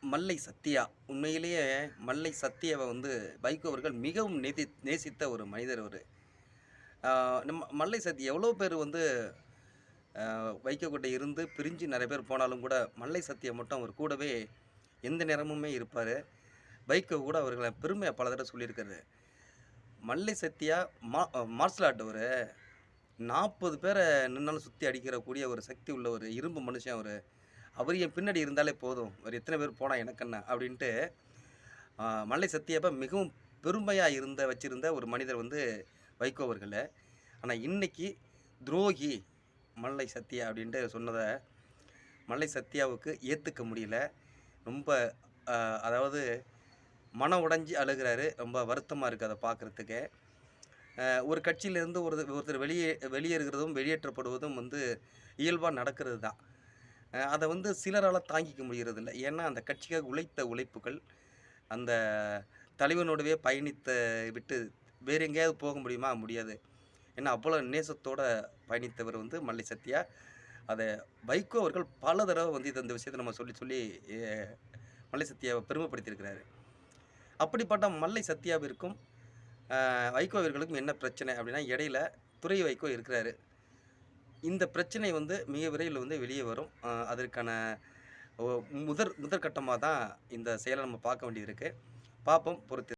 மல்லை சத்யா. உண்மையிலேயே மல்லை சத்யாவ வைகோ அவர்கள் மிகவும் நேசித்த ஒரு மனிதர் அவரு. ஆ நம்ம மல்லை சத்யா எவ்வளோ பேர் வைகோ கிட்ட இருந்து பிரிஞ்சு நெறைய பேர் போனாலும் கூட, மல்லை சத்யா மட்டும் அவர் கூடவே எந்த நேரமுமே இருப்பாரு. வைகோ கூட அவர்கள பெருமையா பல தடவ சொல்லியிருக்காரு. மல்லை சத்யா மார்ஷல் ஆர்ட் அவரு. 40 பேர நின்னாலும் சுத்தி அடிக்கிற கூடிய ஒரு சக்தி உள்ள ஒரு இரும்பு மனுஷன் அவரு. அவரு என் பின்னாடி இருந்தாலே போதும். வேற எத்தன பேர் போனா எனக்கென்ன? அப்படின்ட்டு மல்லை சத்யாவ மிகவும் பெருமையா வச்சிருந்த ஒரு மனிதர் வைகோ அவர்களு. ஆனா இன்னைக்கு துரோகி மல்லை சத்யா அப்படின்ட்டு சொன்னத மல்லை சத்யாவுக்கு ஏத்துக்க முடியல. ரொம்ப அ அதாவது மனம் உடைஞ்சு அழுகுறாரு. ரொம்ப வருத்தமா இருக்கு அத பார்க்கறதுக்கே. ஒரு கட்சியிலேருந்து ஒருத்தர் வெளியேறுகிறதும், வெளியேற்றப்படுவதும் இயல்பா நடக்கிறது தான். அத சிலரால தாங்கிக்க முடியறதில்ல. ஏன்னா, அந்த கட்சிக்காக உழைத்த உழைப்புகள், அந்த தலைவனோடவே விட்டு வேறு எங்கேயாவது போக முடியுமா? முடியாது. ஏன்னா, அவ்வளோ நேசத்தோட பயணித்தவர் மல்லை சத்யா. அத வைகோ அவர்கள் பல தடவ இந்த விஷயத்த நம்ம சொல்லி சொல்லி எ மல்லை சத்யாவ பெருமைப்படுத்தியிருக்கிறாரு. அப்படிப்பட்ட மல்லை சத்யாவிற்கும், வைகோ அவர்களுக்கும் என்ன பிரச்சனை அப்படின்னா, இடையில துரை வைகோ இருக்கிறாரு. இந்த பிரச்சனை மிக விரைவில வெளிய வரும். அதற்கான ஒ முதற்கட்டமா தான் இந்த செயல நம்ம பார்க்க வேண்டியது இருக்கு. பார்ப்போம் பொறுத்து